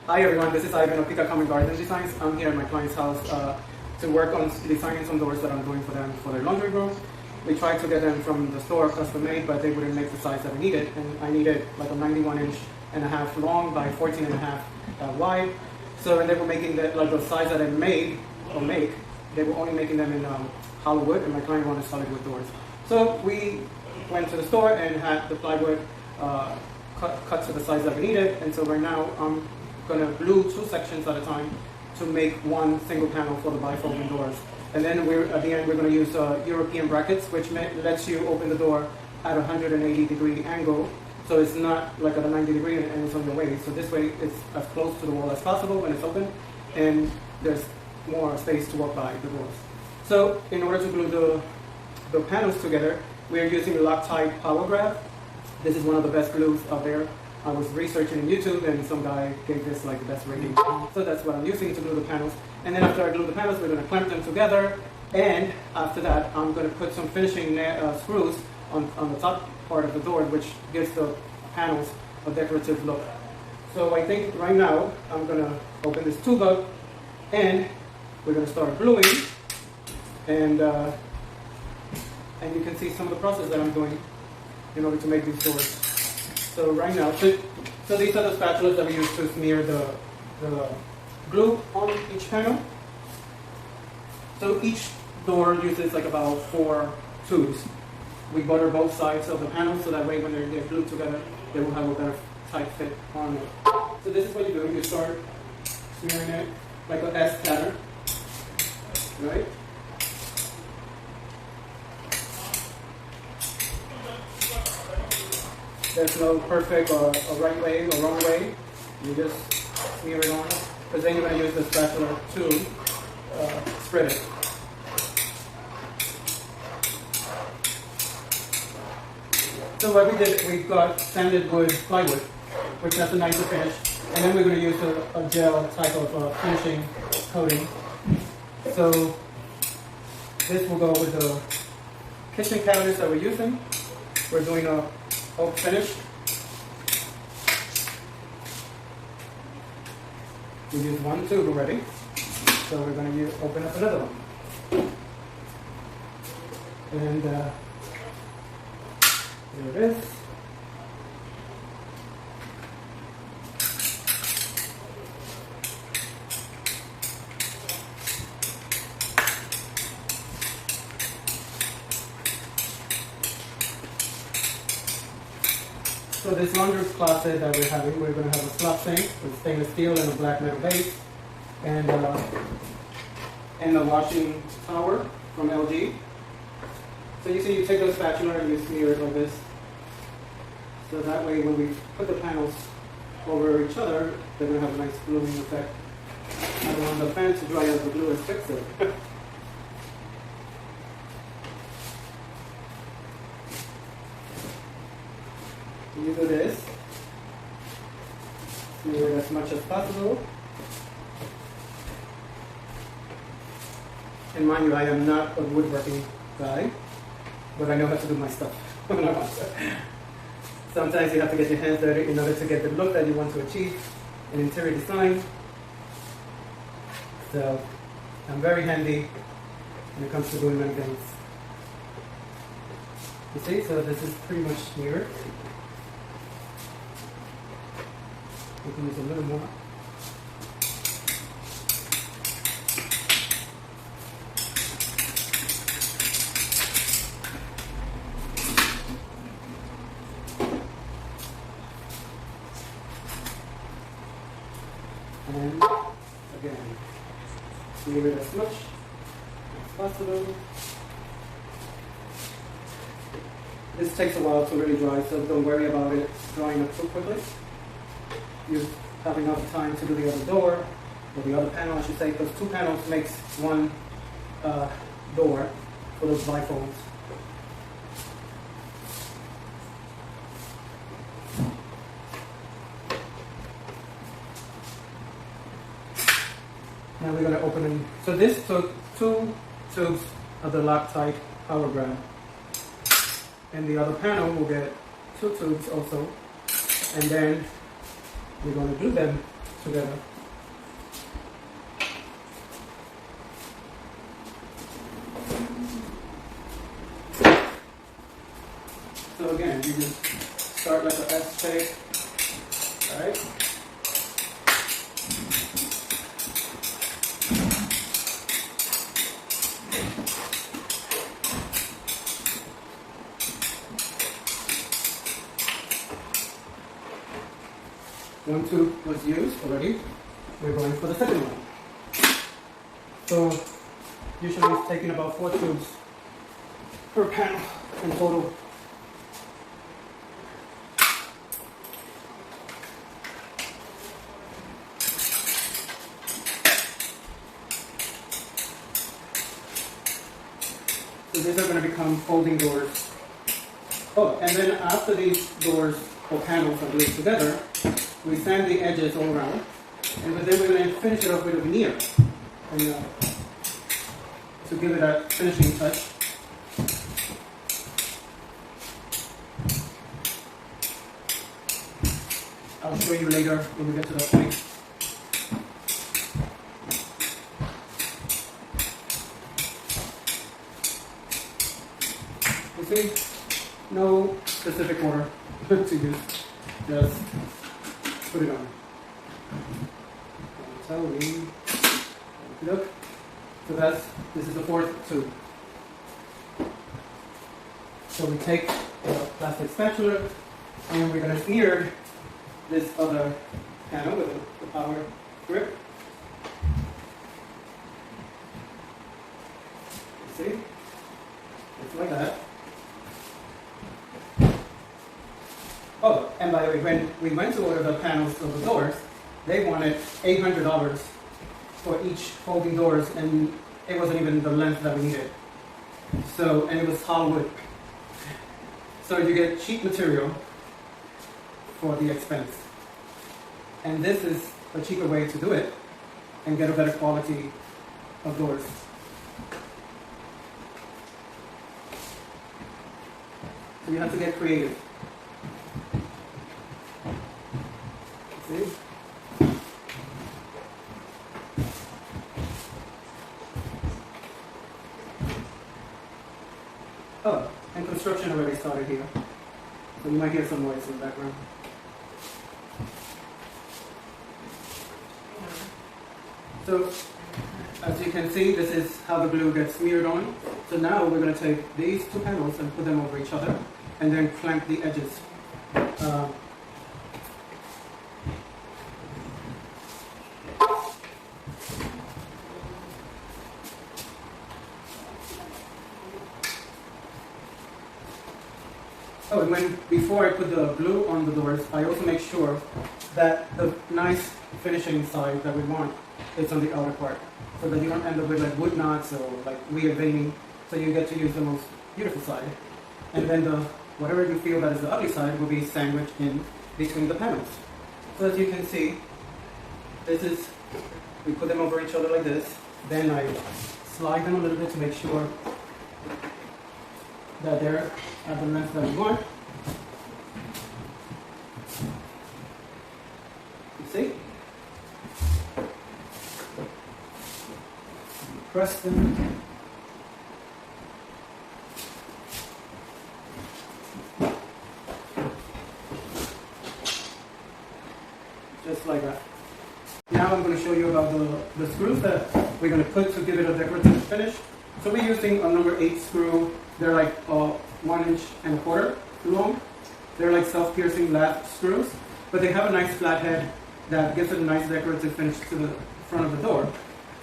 Hi everyone, this is Ivan of Peacock Garden Designs. I'm here at my client's house to work on designing some doors that I'm doing for them for their laundry room. We tried to get them from the store custom made, but they wouldn't make the size that I needed, and I needed like a 91.5 inch long by 14.5 wide. So, and they were making the size that I made or make. They were only making them in hollow wood, and my client wanted solid wood doors. So we went to the store and had the plywood cut to the size that we needed, and so right now I'm going to glue 2 sections at a time to make one single panel for the bifolding doors. And then at the end we're going to use European brackets, which lets you open the door at a 180-degree angle, so it's not like at a 90-degree and it's on your way. So this way it's as close to the wall as possible when it's open, and there's more space to walk by the doors. So in order to glue the panels together, we are using Loctite Power Grab. This is one of the best glues out there. I was researching on YouTube and some guy gave this like the best rating. So that's what I'm using to glue the panels. And then after I glue the panels, we're going to clamp them together. And after that, I'm going to put some finishing screws on the top part of the door, which gives the panels a decorative look. So I think right now, I'm going to open this tube up and we're going to start gluing. And you can see some of the process that I'm doing in order to make these doors. So right now, so these are the spatulas that we use to smear the glue on each panel. So each door uses like about 4 tubes. We butter both sides of the panel so that way when they're glued together, they will have a better tight fit on it. So this is what you do. You start smearing it like an S pattern, right? There's no perfect or right way or wrong way. You just smear it on, because then you're going to use the spatula to spread it. So what we did, we got sanded wood plywood, which has a nicer finish, and then we're going to use a gel type of finishing coating. So this will go with the kitchen cabinets that we're using. We're doing a oak finish. We used 1 tube already, so we're going to open up another one. And there it is. So this laundry closet that we're having, we're going to have a slop sink with stainless steel and a black metal base, and a washing tower from LG. So you see, you take the spatula and you smear it like this. So that way when we put the panels over each other, they're going to have a nice gluing effect. I don't want the fan to dry as the glue is fixed it. You do this, smear it as much as possible. And mind you, I am not a woodworking guy, but I know how to do my stuff when I want to. Sometimes you have to get your hands dirty in order to get the look that you want to achieve in interior design. So I'm very handy when it comes to doing many things. You see, so this is pretty much smeared. We can use a little more. And again, smear it as much as possible. This takes a while to really dry, so don't worry about it drying up too quickly. You have enough time to do the other door, or the other panel I should say, because 2 panels makes 1 door for those bifolds. Now we're going to open them. So this took 2 tubes of the Loctite Power Grab, and the other panel will get 2 tubes also, and then we're going to glue them together. So again, you just start like an S shape, right? One tube was used already. We're going for the second one. So usually it's taking about 4 tubes per panel in total. So these are going to become folding doors. Oh, and then after these doors or panels are glued together, we sand the edges all around, and then we're going to finish it off with a veneer, and, to give it a finishing touch. I'll show you later when we get to that point. You see, no specific order to use, just put it on. Tell me. Look. So this is the 4th tube. So we take the plastic spatula and we're going to smear this other panel with the power grip. You see? Just like that. Oh, and by the way, when we went to order the panels of the doors, they wanted $800 for each folding doors, and it wasn't even the length that we needed. So, and it was hollow wood. So you get cheap material for the expense. And this is a cheaper way to do it and get a better quality of doors. So you have to get creative. See? Oh, and construction already started here. So you might hear some noise in the background. So, as you can see, this is how the glue gets smeared on. So now we're going to take these 2 panels and put them over each other, and then clamp the edges. Oh, and before I put the glue on the doors, I also make sure that the nice finishing side that we want is on the outer part, so that you don't end up with like wood knots or like weird veining. So you get to use the most beautiful side, and then whatever you feel that is the ugly side will be sandwiched in between the panels. So as you can see, we put them over each other like this. Then I slide them a little bit to make sure that they're at the length that we want. You see? Press them. Just like that. Now I'm going to show you about the screws that we're going to put to give it a decorative finish. So we're using a number 8 screw. They're like 1.25 inches long. They're like self-piercing lath screws, but they have a nice flat head that gives it a nice decorative finish to the front of the door.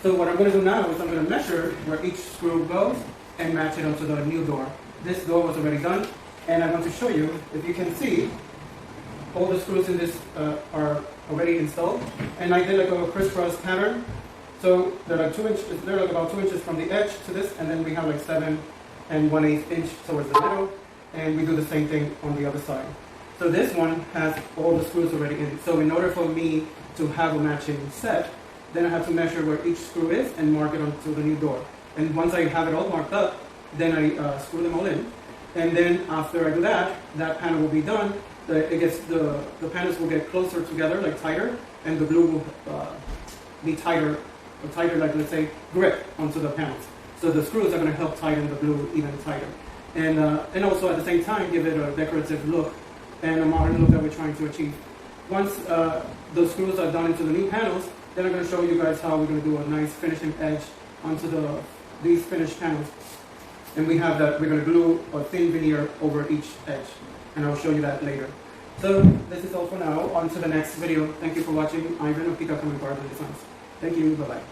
So what I'm going to do now is I'm going to measure where each screw goes and match it onto the new door. This door was already done, and I want to show you, if you can see, all the screws in this are already installed, and I did like a crisscross pattern. So they're like 2 inches. They're like about 2 inches from the edge to this, and then we have like 7 1/8 inch towards the middle, and we do the same thing on the other side. So this one has all the screws already in. So in order for me to have a matching set, then I have to measure where each screw is and mark it onto the new door. And once I have it all marked up, then I screw them all in. And then after I do that, that panel will be done. The panels will get closer together, like tighter, and the glue will be tighter, or tighter, like let's say grip onto the panels. So the screws are going to help tighten the glue even tighter, and also at the same time give it a decorative look and a modern look that we're trying to achieve. Once those screws are done into the new panels, then I'm going to show you guys how we're going to do a nice finishing edge onto these finished panels. And we have that, we're going to glue a thin veneer over each edge, and I'll show you that later. So this is all for now. On to the next video. Thank you for watching. Ivan of Peacock Garden Designs. Thank you. Bye-bye.